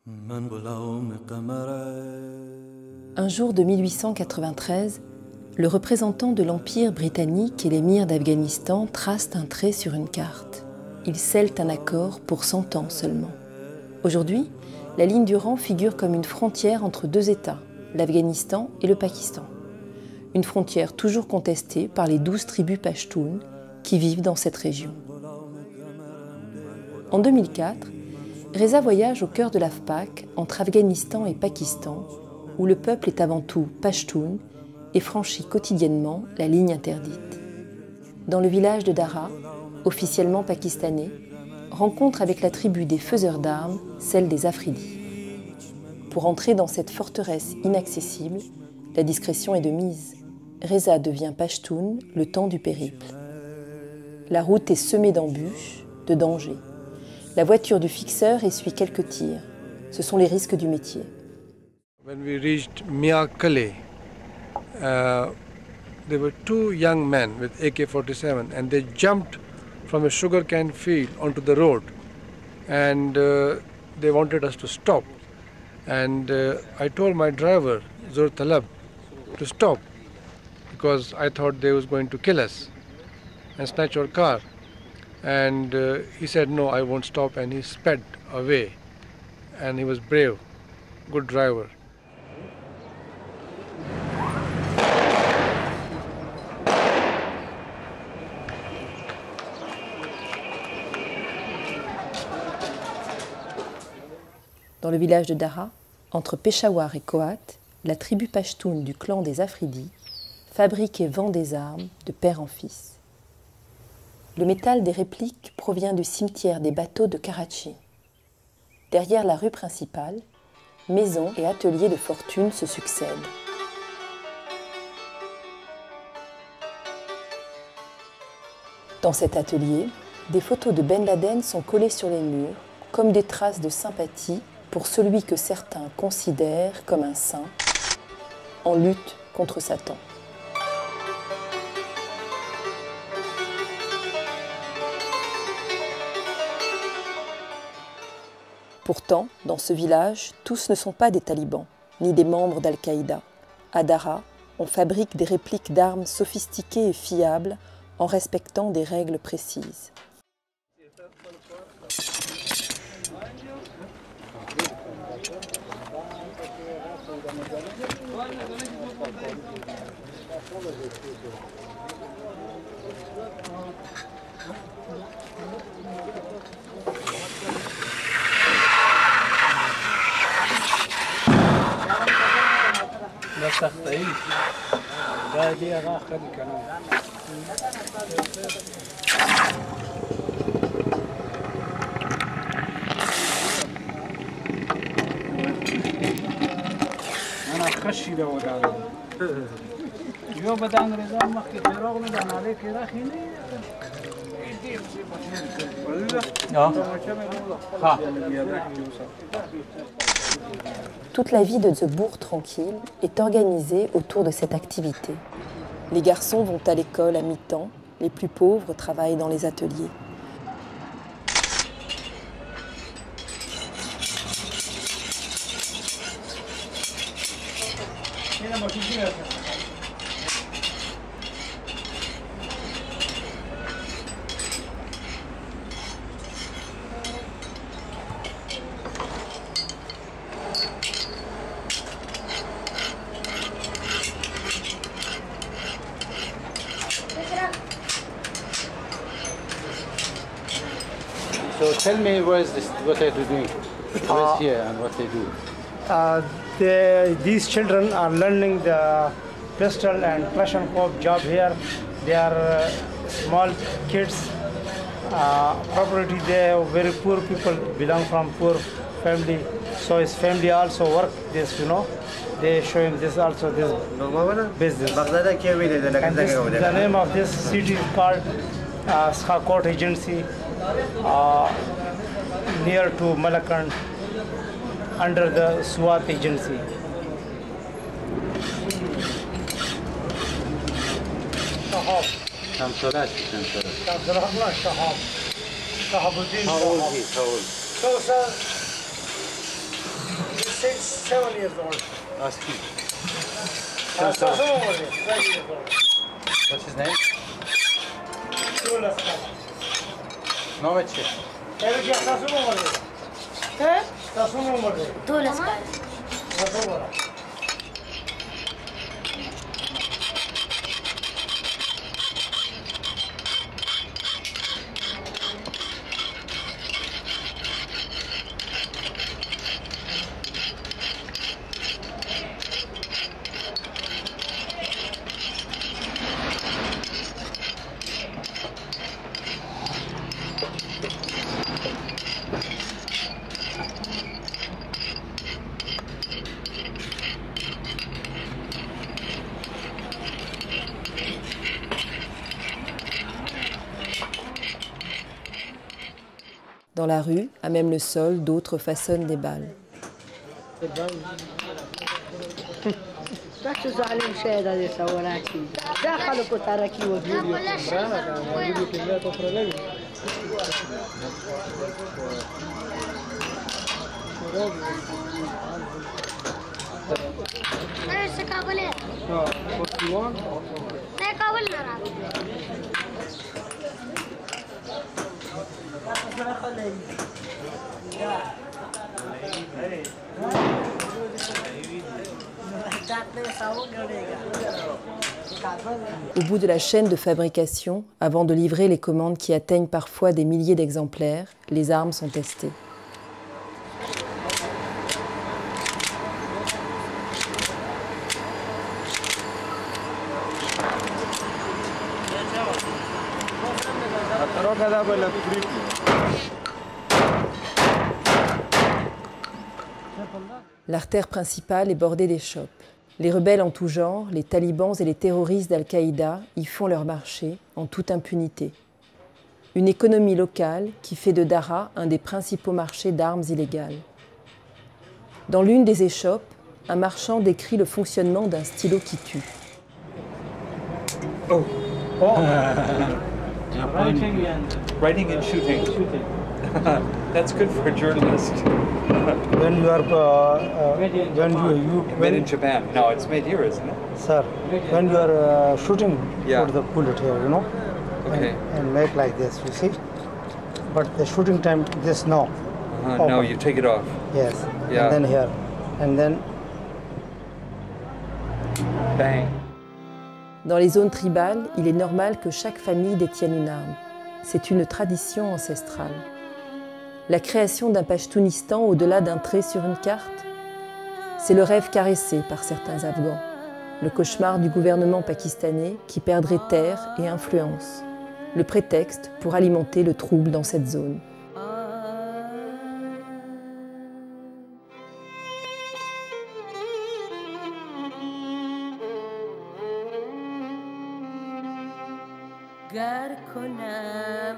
Un jour de 1893, le représentant de l'Empire britannique et l'émir d'Afghanistan tracent un trait sur une carte. Ils scellent un accord pour 100 ans seulement. Aujourd'hui, la ligne du rang figure comme une frontière entre deux États, l'Afghanistan et le Pakistan. Une frontière toujours contestée par les 12 tribus pachtunes qui vivent dans cette région. En 2004, Reza voyage au cœur de l'AFPAC entre Afghanistan et Pakistan, où le peuple est avant tout pashtun et franchit quotidiennement la ligne interdite. Dans le village de Dara, officiellement pakistanais, rencontre avec la tribu des faiseurs d'armes, celle des Afridis. Pour entrer dans cette forteresse inaccessible, la discrétion est de mise. Reza devient pashtun le temps du périple. La route est semée d'embûches, de dangers. La voiture du fixeur essuie quelques tirs. Ce sont les risques du métier. When we reached Miakale, there were two young men with AK-47 and they jumped from a sugarcane field onto the road and they wanted us to stop. And I told my driver, Zur Talab, to stop because I thought they was going to kill us and snatch our car. And he said, no, I won't stop, and he sped away. And he was brave, good driver. Dans le village de Dara, entre Peshawar et Kohat, la tribu pashtoune du clan des Afridis fabrique et vend des armes de père en fils. Le métal des répliques provient du cimetière des bateaux de Karachi. Derrière la rue principale, maisons et ateliers de fortune se succèdent. Dans cet atelier, des photos de Ben Laden sont collées sur les murs, comme des traces de sympathie pour celui que certains considèrent comme un saint, en lutte contre Satan. Pourtant, dans ce village, tous ne sont pas des talibans, ni des membres d'Al-Qaïda. À Dara, on fabrique des répliques d'armes sophistiquées et fiables en respectant des règles précises. Toute la vie de The Bourg tranquille est organisée autour de cette activité. Les garçons vont à l'école à mi-temps, les plus pauvres travaillent dans les ateliers. So tell me what are you doing? What is here and what they do? These children are learning the pistol and Kalashnikov job here. They are small kids. Probably they are very poor people, belong from poor family. So his family also work this, you know. They show him this also, this business. And this, the name of this city is called Skakot Agency, near to Malakand, under the SWAT agency. Shahab. Shamsulat. Shahabuddin. How old is he? How old? So, sir, 7 years old. Asking. Sassoon over there, 7 years old. What's his name? Two Laskar. Novachi. Every day Sassoon over there. Sassoon over there. طول اسكال Sassoon over there. Dans la rue, à même le sol, d'autres façonnent des balles. Au bout de la chaîne de fabrication, avant de livrer les commandes qui atteignent parfois des milliers d'exemplaires, les armes sont testées. L'artère principale est bordée des shops. Les rebelles en tout genre, les talibans et les terroristes d'Al-Qaïda y font leur marché en toute impunité. Une économie locale qui fait de Dara un des principaux marchés d'armes illégales. Dans l'une des échoppes, un marchand décrit le fonctionnement d'un stylo qui tue. Oh. Writing and Writing and shooting. That's good for a journalist. when you are Made in Japan. No, it's made here, isn't it? sir, when you are shooting, Yeah. put the bullet here, you know, Okay. and make like this, you see. But the shooting time, this no. No, Open. you take it off. Yes. Yeah. And then here, and then Bang. Dans les zones tribales, il est normal que chaque famille détienne une arme. C'est une tradition ancestrale. La création d'un Pachtunistan au-delà d'un trait sur une carte, c'est le rêve caressé par certains Afghans, le cauchemar du gouvernement pakistanais qui perdrait terre et influence, le prétexte pour alimenter le trouble dans cette zone. گر کنم